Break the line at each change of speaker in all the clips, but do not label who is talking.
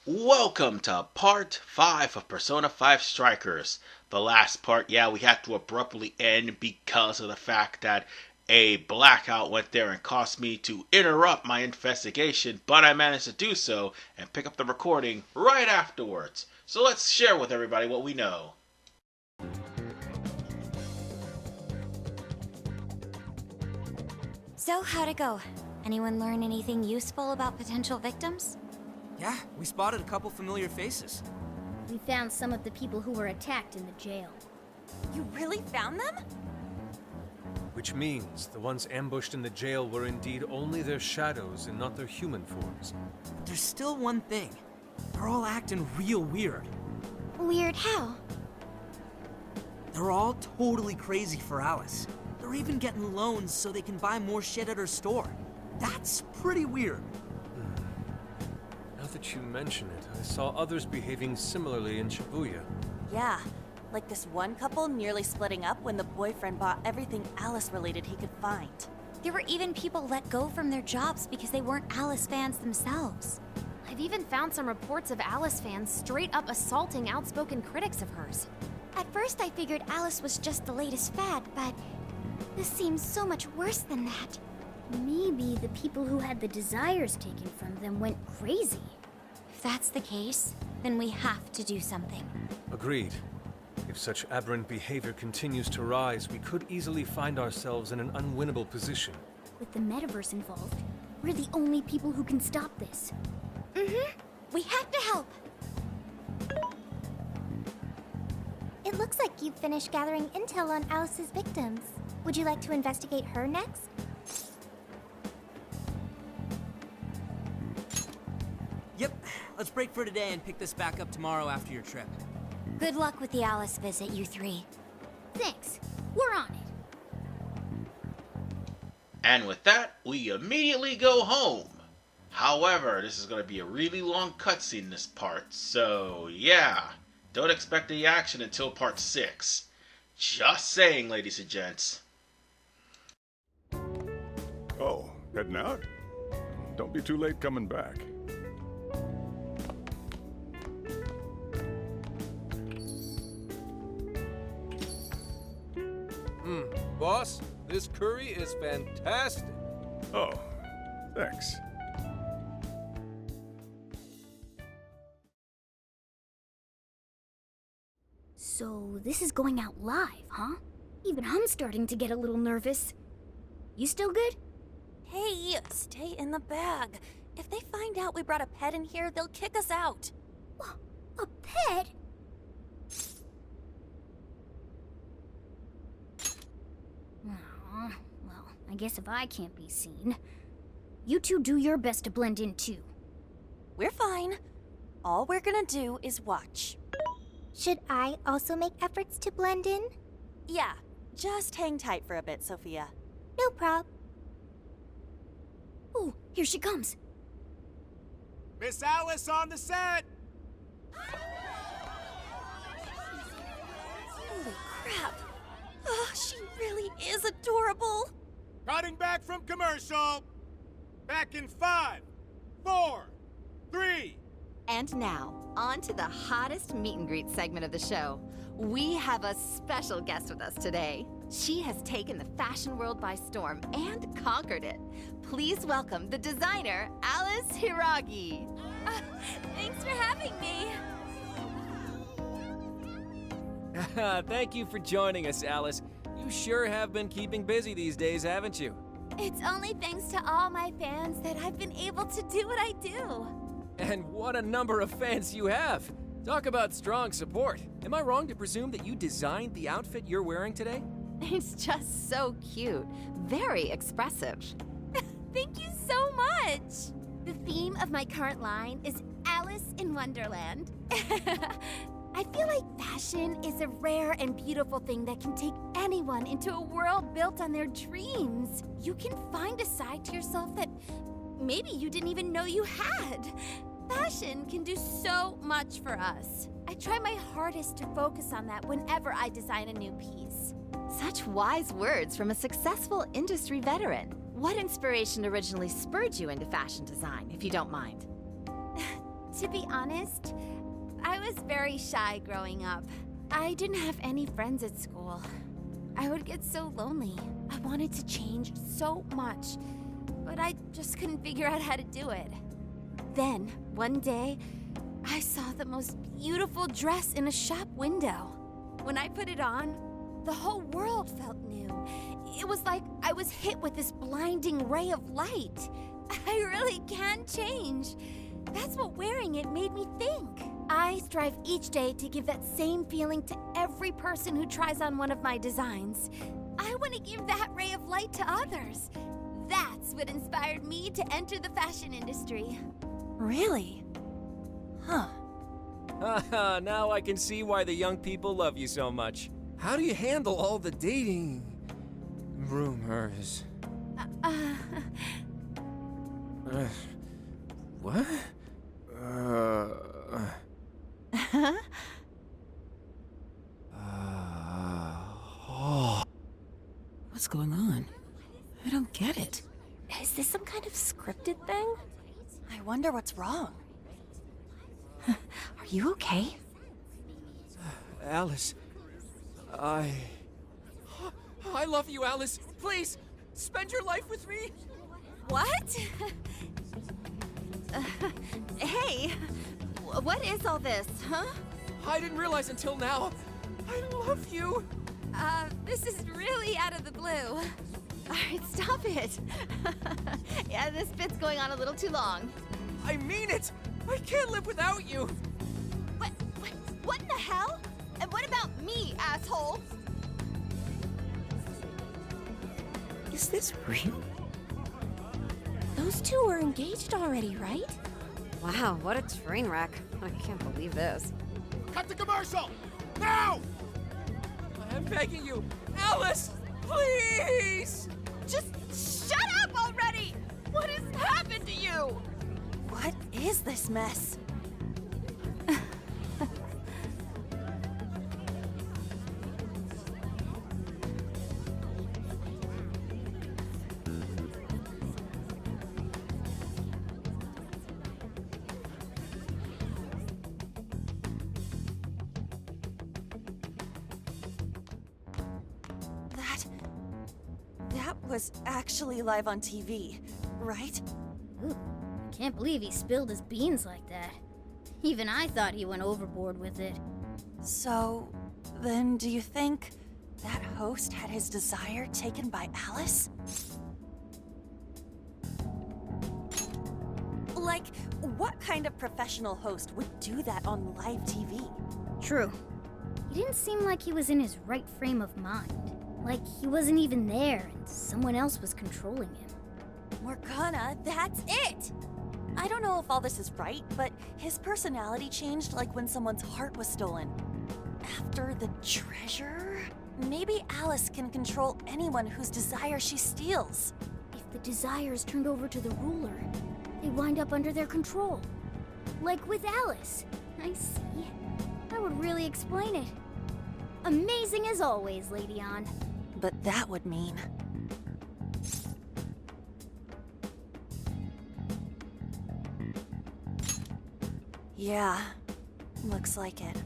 Welcome to part 5 of Persona 5 Strikers. The last part, we had to abruptly end because of the fact that a blackout went there and caused me to interrupt my investigation, but I managed to do so and pick up the recording right afterwards. So let's share with everybody what we know.
So, how'd it go? Anyone learn anything useful about potential victims?
Yeah, we spotted a couple familiar faces.
We found some of the people who were attacked in the jail.
You really found them?
Which means the ones ambushed in the jail were indeed only their shadows and not their human forms.
But there's still one thing. They're all acting real weird.
Weird how?
They're all totally crazy for Alice. They're even getting loans so they can buy more shit at her store. That's pretty weird.
Now that you mention it, I saw others behaving similarly in Shibuya.
Yeah, like this one couple nearly splitting up when the boyfriend bought everything Alice-related he could find.
There were even people let go from their jobs because they weren't Alice fans themselves.
I've even found some reports of Alice fans straight up assaulting outspoken critics of hers.
At first I figured Alice was just the latest fad, but this seems so much worse than that. Maybe the people who had the desires taken from them went crazy.
If that's the case, then we have to do something.
Agreed. If such aberrant behavior continues to rise, we could easily find ourselves in an unwinnable position.
With the metaverse involved, we're the only people who can stop this.
We have to help!
It looks like you've finished gathering intel on Alice's victims. Would you like to investigate her next?
Yep, let's break for today and pick this back up tomorrow after your trip.
Good luck with the Alice visit, you three.
Thanks. We're on it.
And with that, we immediately go home. However, this is going to be a really long cutscene this part, so don't expect the action until part 6. Just saying, ladies and gents.
Oh, heading out? Don't be too late coming back.
Boss, this curry is fantastic.
Oh, thanks.
So this is going out live, huh? Even I'm starting to get a little nervous. You still good?
Hey, stay in the bag. If they find out we brought a pet in here, they'll kick us out.
A pet? Aw, well, I guess if I can't be seen, you two do your best to blend in too.
We're fine. All we're gonna do is watch.
Should I also make efforts to blend in?
Yeah, just hang tight for a bit, Sophia.
No prob. Oh, here she comes.
Miss Alice on the set!
Holy crap. Oh, she really is adorable.
Cutting back from commercial. Back in 5, 4, 3.
And now, on to the hottest meet and greet segment of the show. We have a special guest with us today. She has taken the fashion world by storm and conquered it. Please welcome the designer, Alice Hiragi.
Thanks for having me.
Thank you for joining us, Alice. You sure have been keeping busy these days, haven't you?
It's only thanks to all my fans that I've been able to do what I do.
And what a number of fans you have. Talk about strong support. Am I wrong to presume that you designed the outfit you're wearing today?
It's just so cute. Very expressive.
Thank you so much! The theme of my current line is Alice in Wonderland. I feel like fashion is a rare and beautiful thing that can take anyone into a world built on their dreams. You can find a side to yourself that maybe you didn't even know you had. Fashion can do so much for us. I try my hardest to focus on that whenever I design a new piece.
Such wise words from a successful industry veteran. What inspiration originally spurred you into fashion design, if you don't mind?
To be honest, I was very shy growing up. I didn't have any friends at school. I would get so lonely. I wanted to change so much, but I just couldn't figure out how to do it. Then, one day, I saw the most beautiful dress in a shop window. When I put it on, the whole world felt new. It was like I was hit with this blinding ray of light. I really can change. That's what wearing it made me think. I strive each day to give that same feeling to every person who tries on one of my designs. I want to give that ray of light to others. That's what inspired me to enter the fashion industry.
Really? Huh.
Haha, now I can see why the young people love you so much. How do you handle all the dating rumors? What?
What's going on? I don't get it.
Is this some kind of scripted thing? I wonder what's wrong. Are you okay?
Alice, I love you, Alice. Please, spend your life with me.
What? Hey, what is all this, huh?
I didn't realize until now. I love you.
This is really out of the blue.
All right, stop it. Yeah, this bit's going on a little too long.
I mean it. I can't live without you.
What in the hell? And what about me, asshole?
Is this real?
Those two were engaged already, right?
Wow, what a train wreck. I can't believe this.
Cut the commercial! Now!
I'm begging you, Alice, please.
Just shut up already! What has happened to you?
What is this mess? That was actually live on TV, right?
Ooh, can't believe he spilled his beans like that. Even I thought he went overboard with it.
So, then do you think that host had his desire taken by Alice? Like, what kind of professional host would do that on live TV?
True. He didn't seem like he was in his right frame of mind. Like he wasn't even there and someone else was controlling him.
Morgana, that's it! I don't know if all this is right, but his personality changed like when someone's heart was stolen. After the treasure? Maybe Alice can control anyone whose desire she steals.
If the desire is turned over to the ruler, they wind up under their control. Like with Alice. I see. That would really explain it. Amazing as always, Lady Ann.
But that would mean... Yeah, looks like it.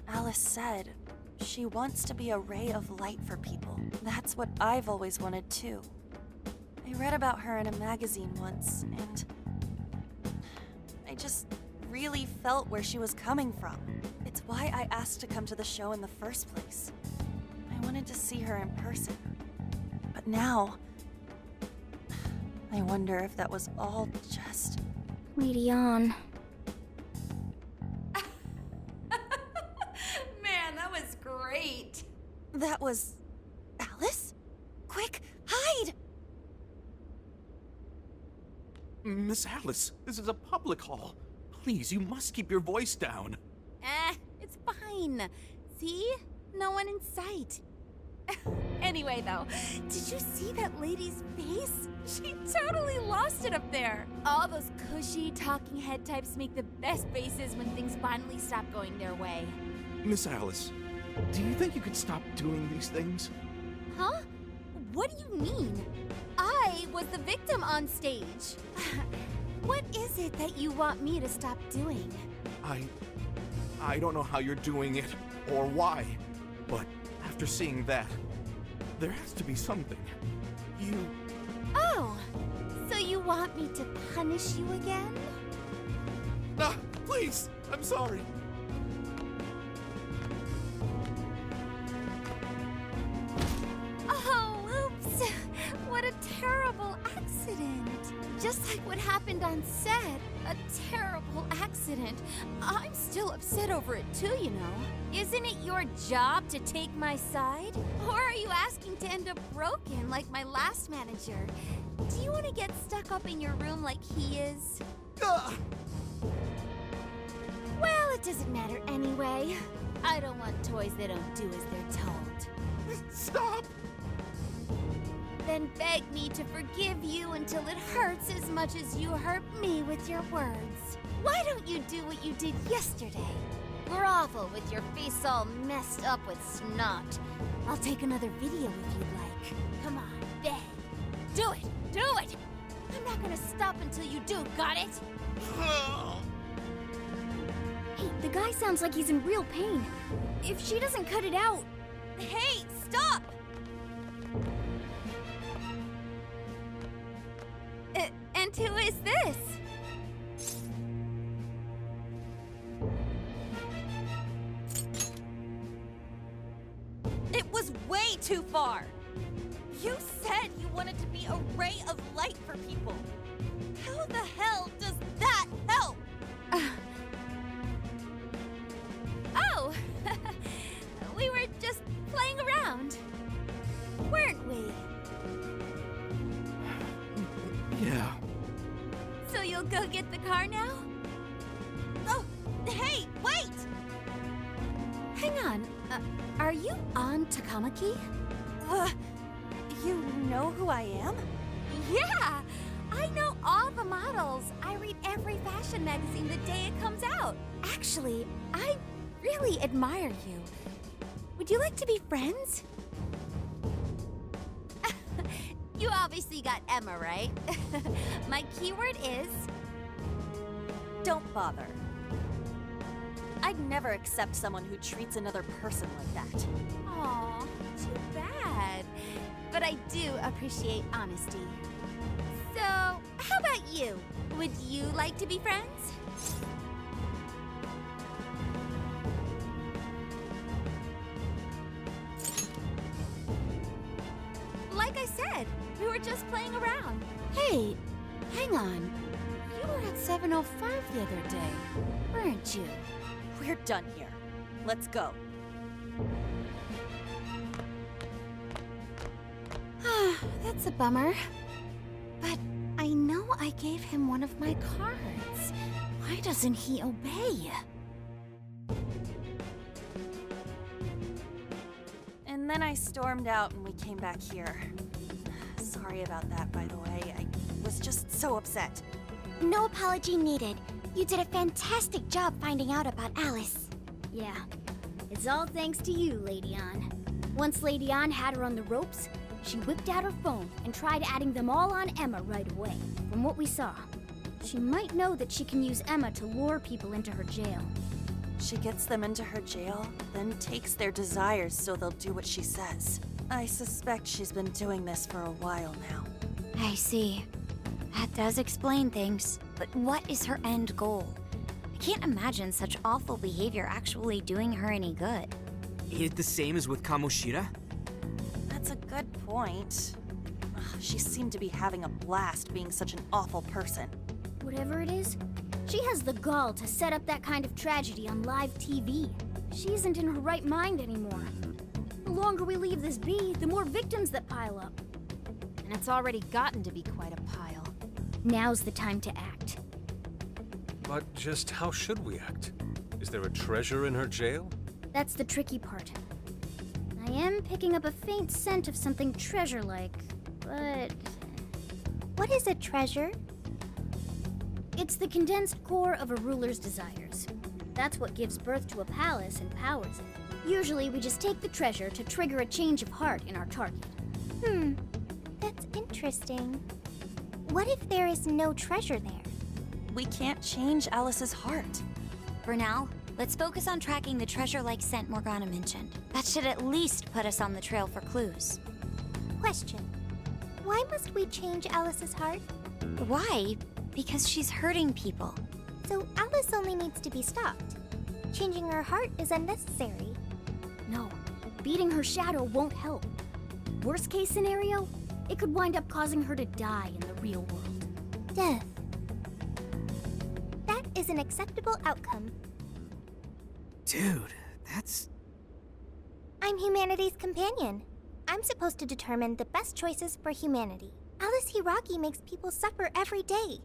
Alice said she wants to be a ray of light for people. That's what I've always wanted too. I read about her in a magazine once, and I just really felt where she was coming from. It's why I asked to come to the show in the first place. I wanted to see her in person. But now, I wonder if that was all just...
Lady Ann.
Man, that was great.
That was... Alice? Quick, hide!
Miss Alice, this is a public hall. Please, you must keep your voice down.
It's fine. See? No one in sight. Anyway, though, did you see that lady's face? She totally lost it up there. All those cushy talking head types make the best faces when things finally stop going their way.
Miss Alice, do you think you could stop doing these things?
Huh? What do you mean? I was the victim on stage. What is it that you want me to stop doing?
I don't know how you're doing it or why, but after seeing that, there has to be something.
Oh, so you want me to punish you again?
Ah, please! I'm sorry.
Oh, oops! What a terrible accident! Just like what happened on set. A terrible accident. I'm still upset over it too, you know. Isn't it your job to take my side? Or are you asking to end up broken like my last manager? Do you want to get stuck up in your room like he is? Well, it doesn't matter anyway. I don't want toys that don't do as they're told.
Stop!
Then beg me to forgive you until it hurts as much as you hurt me with your words. Why don't you do what you did yesterday? Grovel with your face all messed up with snot. I'll take another video if you'd like. Come on, beg. Do it! Do it! I'm not gonna stop until you do, got it?
Hey, the guy sounds like he's in real pain. If she doesn't cut it out...
Hey, stop! And who is this?
It was way too far! You said you wanted to be a ray of light for people. How the hell does that help?
Oh! We were just playing around. Weren't we?
Yeah.
So you'll go get the car now?
Oh, hey, wait!
Hang on. Are you on Takamaki?
You know who I am?
Yeah! I know all the models. I read every fashion magazine the day it comes out. Actually, I really admire you. Would you like to be friends? You obviously got Emma, right? My keyword is...
Don't bother. I'd never accept someone who treats another person like that.
Aw, too bad. But I do appreciate honesty. So, how about you? Would you like to be friends? Like I said, we were just playing around. Hey, hang on. You were at 7:05 the other day, weren't you?
We're done here. Let's go.
That's a bummer. But I know I gave him one of my cards. Why doesn't he obey?
And then I stormed out and we came back here. Sorry about that, by the way. I was just so upset.
No apology needed. You did a fantastic job finding out about Alice.
Yeah, it's all thanks to you, Lady Ann. Once Lady Ann had her on the ropes, she whipped out her phone and tried adding them all on Emma right away. From what we saw, she might know that she can use Emma to lure people into her jail.
She gets them into her jail, then takes their desires so they'll do what she says. I suspect she's been doing this for a while now.
I see. That does explain things. But what is her end goal? I can't imagine such awful behavior actually doing her any good.
Ain't it the same as with Kamoshida?
That's a good point. She seemed to be having a blast being such an awful person.
Whatever it is, she has the gall to set up that kind of tragedy on live TV. She isn't in her right mind anymore. The longer we leave this be, the more victims that pile up. And it's already gotten to be quite a pile. Now's the time to act.
But just how should we act? Is there a treasure in her jail?
That's the tricky part. I am picking up a faint scent of something treasure-like, but...
What is a treasure?
It's the condensed core of a ruler's desires. That's what gives birth to a palace and powers it. Usually we just take the treasure to trigger a change of heart in our target.
That's interesting. What if there is no treasure there?
we can't change Alice's heart.
For now, let's focus on tracking the treasure-like scent Morgana mentioned. That should at least put us on the trail for clues.
Question. Why must we change Alice's heart?
Why? Because she's hurting people.
So Alice only needs to be stopped. Changing her heart is unnecessary.
No, beating her shadow won't help. Worst case scenario, it could wind up causing her to die in the real world.
Death. That is an acceptable outcome.
Dude, that's...
I'm humanity's companion. I'm supposed to determine the best choices for humanity. Alice Hiragi makes people suffer every day.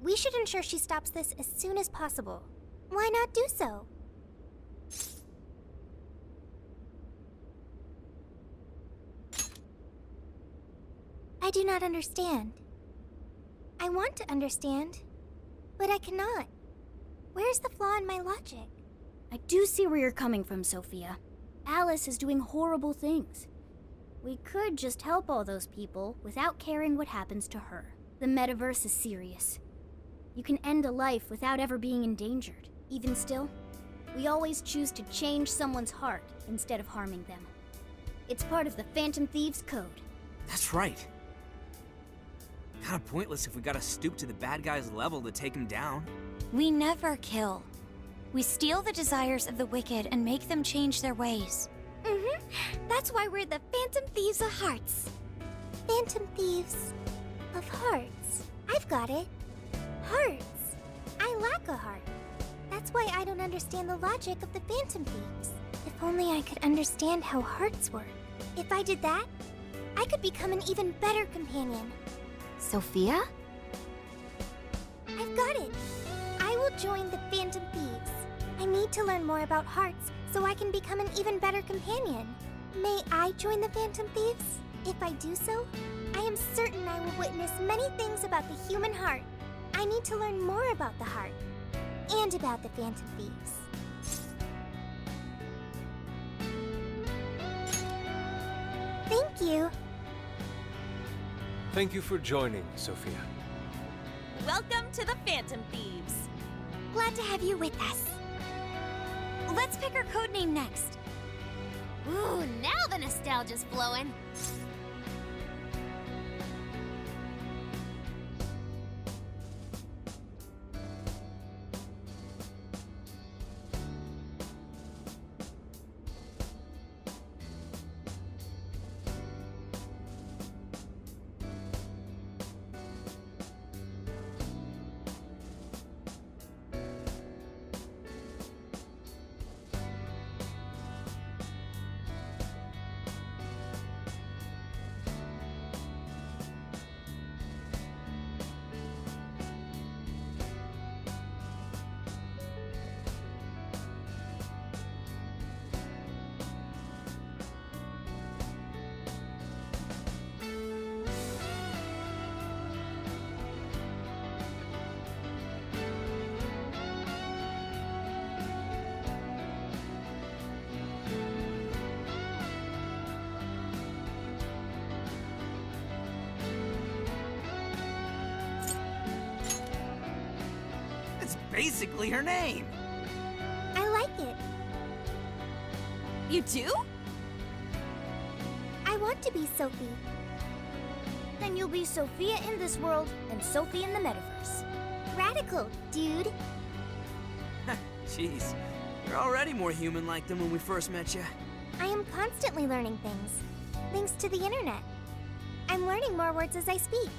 We should ensure she stops this as soon as possible. Why not do so? I do not understand. I want to understand, but I cannot. Where's the flaw in my logic?
I do see where you're coming from, Sophia. Alice is doing horrible things. We could just help all those people without caring what happens to her. The metaverse is serious. You can end a life without ever being endangered. Even still, we always choose to change someone's heart instead of harming them. It's part of the Phantom Thieves Code.
That's right. Kinda pointless if we gotta stoop to the bad guy's level to take him down.
We never kill. We steal the desires of the wicked and make them change their ways.
That's why we're the Phantom Thieves of Hearts. Phantom Thieves of Hearts. I've got it. Hearts. I lack a heart. That's why I don't understand the logic of the Phantom Thieves. If only I could understand how hearts work. If I did that, I could become an even better companion.
Sophia?
I've got it. I will join the Phantom Thieves. I need to learn more about hearts so I can become an even better companion. May I join the Phantom Thieves? If I do so, I am certain I will witness many things about the human heart. I need to learn more about the heart and about the Phantom Thieves. Thank you.
Thank you for joining, Sophia.
Welcome to the Phantom Thieves.
Glad to have you with us.
Let's pick our codename next.
Ooh, now the nostalgia's flowing.
Basically her name.
I like it.
You do?
I want to be Sophie.
Then you'll be Sophia in this world and Sophie in the metaverse.
Radical, dude.
Jeez, you're already more human-like than when we first met you.
I am constantly learning things, thanks to the internet. I'm learning more words as I speak.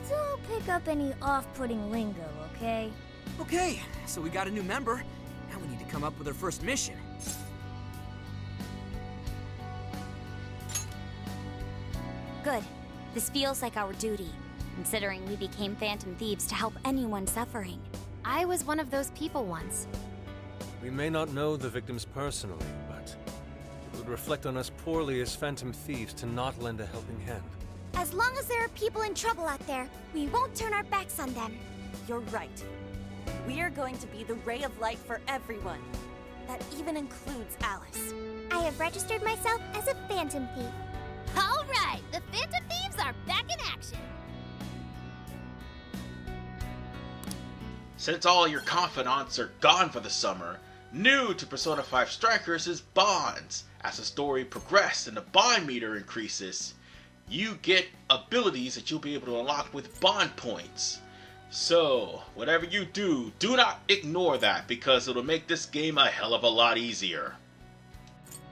Don't pick up any off-putting lingo, okay?
Okay, so we got a new member. Now we need to come up with our first mission.
Good. This feels like our duty, considering we became Phantom Thieves to help anyone suffering.
I was one of those people once.
We may not know the victims personally, but it would reflect on us poorly as Phantom Thieves to not lend a helping hand.
As long as there are people in trouble out there, we won't turn our backs on them.
You're right. We are going to be the ray of light for everyone. That even includes Alice.
I have registered myself as a Phantom Thief.
All right, the Phantom Thieves are back in action.
Since all your confidants are gone for the summer, new to Persona 5 Strikers is bonds. As the story progresses and the bond meter increases, you get abilities that you'll be able to unlock with bond points. So, whatever you do, do not ignore that because it'll make this game a hell of a lot easier.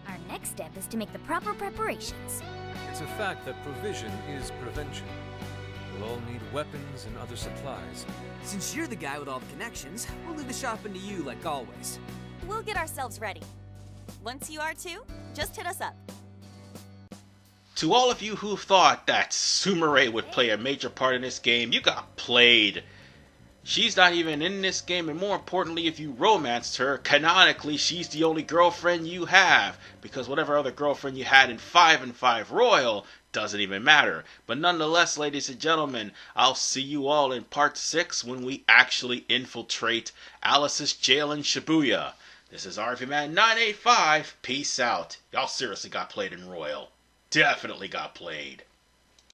Our next step is to make the proper preparations.
It's a fact that provision is prevention. We'll all need weapons and other supplies.
Since you're the guy with all the connections, we'll leave the shopping to you like always.
We'll get ourselves ready. Once you are too, just hit us up.
To all of you who thought that Sumire would play a major part in this game, you got played. She's not even in this game, and more importantly, if you romanced her, canonically she's the only girlfriend you have, because whatever other girlfriend you had in 5 and 5 Royal doesn't even matter. But nonetheless, ladies and gentlemen, I'll see you all in part 6 when we actually infiltrate Alice's jail in Shibuya. This is RVMan985. Peace out. Y'all seriously got played in Royal. Definitely got played.